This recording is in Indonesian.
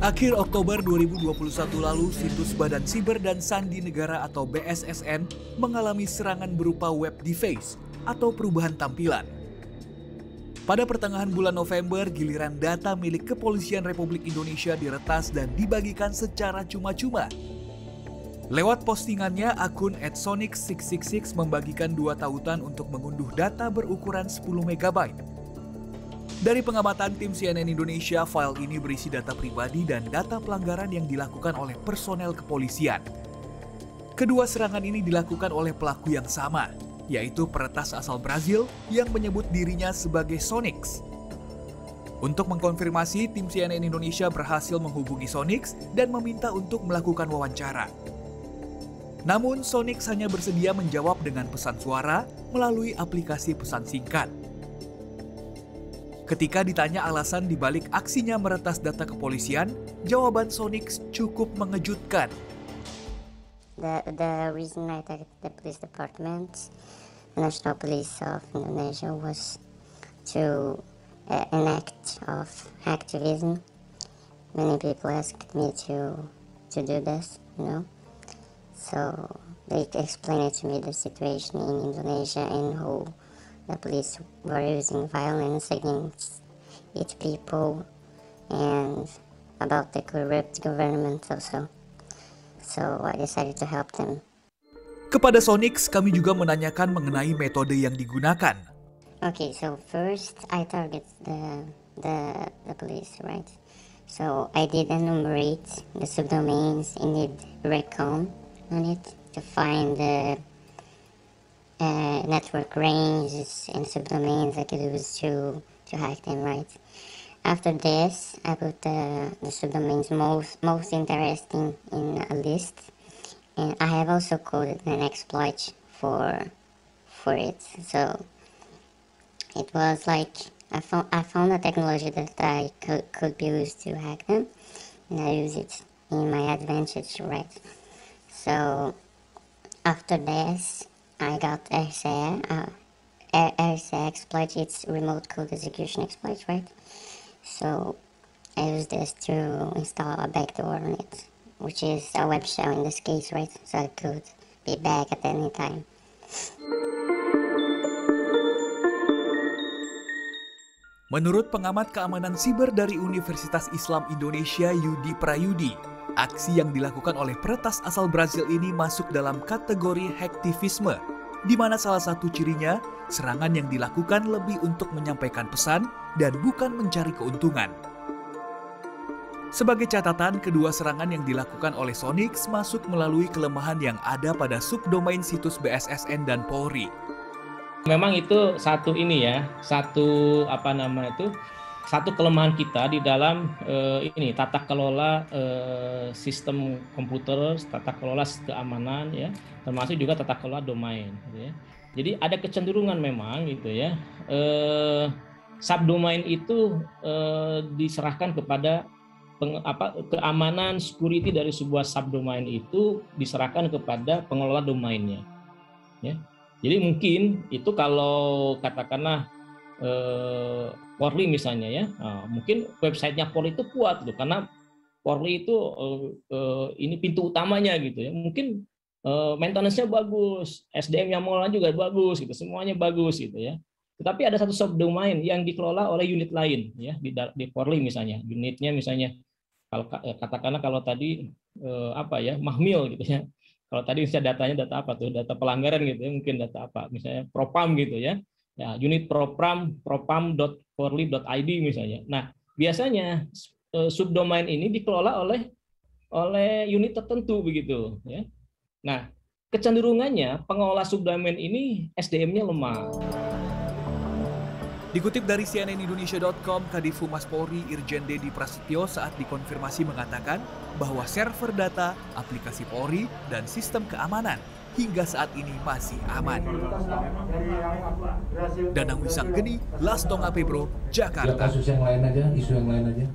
Akhir Oktober 2021 lalu, situs Badan Siber dan Sandi Negara atau BSSN mengalami serangan berupa web deface atau perubahan tampilan. Pada pertengahan bulan November, giliran data milik Kepolisian Republik Indonesia diretas dan dibagikan secara cuma-cuma. Lewat postingannya, akun @sonic666 membagikan 2 tautan untuk mengunduh data berukuran 10 MB. Dari pengamatan tim CNN Indonesia, file ini berisi data pribadi dan data pelanggaran yang dilakukan oleh personel kepolisian. Kedua serangan ini dilakukan oleh pelaku yang sama, yaitu peretas asal Brazil yang menyebut dirinya sebagai Sonix. Untuk mengkonfirmasi, tim CNN Indonesia berhasil menghubungi Sonix dan meminta untuk melakukan wawancara. Namun, Sonix hanya bersedia menjawab dengan pesan suara melalui aplikasi pesan singkat. Ketika ditanya alasan dibalik aksinya meretas data kepolisian, jawaban Sonix cukup mengejutkan. The reason I attacked the police department, the National Police of Indonesia, was to an act of activism. Many people asked me to do this, So they explained to me the situation in Indonesia and how the police were using violence against its people and about the corrupt government also. So I decided to help them. Kepada Sonix, kami juga menanyakan mengenai metode yang digunakan. Okay, so first I target the police, right? So I did enumerate the subdomains in the recon on it to find the network ranges and subdomains I could use to hack them, right? After this, I put the subdomains most interesting in a list, and I have also coded an exploit for it. So it was like I found a technology that I could be used to hack them, and I use it in my advantage, right? So after this, I got RCA exploit. It's remote code execution exploit, right? So I use this to install a backdoor on it, which is a web shell in this case, right? So I could be back at any time. Menurut pengamat keamanan siber dari Universitas Islam Indonesia Yudi Prayudi, aksi yang dilakukan oleh peretas asal Brazil ini masuk dalam kategori hacktivisme, di mana salah satu cirinya, serangan yang dilakukan lebih untuk menyampaikan pesan dan bukan mencari keuntungan. Sebagai catatan, kedua serangan yang dilakukan oleh Sonix masuk melalui kelemahan yang ada pada subdomain situs BSSN dan Polri. Memang itu satu kelemahan kita di dalam tata kelola sistem komputer, tata kelola keamanan, ya, termasuk juga tata kelola domain. Gitu ya. Jadi ada kecenderungan memang gitu ya, subdomain itu diserahkan kepada keamanan security dari sebuah subdomain itu diserahkan kepada pengelola domainnya. Ya. Jadi mungkin itu kalau katakanlah Polri misalnya ya, mungkin websitenya Polri itu kuat loh, karena Polri itu ini pintu utamanya gitu ya. Mungkin maintenance-nya bagus, SDM-nya mengelola juga bagus gitu, semuanya bagus gitu ya. Tetapi ada satu subdomain yang dikelola oleh unit lain ya di Polri misalnya, unitnya misalnya katakanlah kalau tadi Mahmil gitu ya. Kalau tadi misalnya datanya data apa tuh? Data pelanggaran gitu ya, mungkin data apa? Misalnya Propam gitu ya. Ya, unit propam.polri.id misalnya. Nah, biasanya subdomain ini dikelola oleh unit tertentu begitu ya. Nah, kecenderungannya pengelola subdomain ini SDM-nya lemah. Dikutip dari cnnindonesia.com, Kadif Humas Polri Irjen Dedi Prasetyo saat dikonfirmasi mengatakan bahwa server data, aplikasi Polri, dan sistem keamanan hingga saat ini masih aman. Danang Wisanggeni, Lastong AP Bro, Jakarta. Kasus yang lain aja, isu yang lain aja.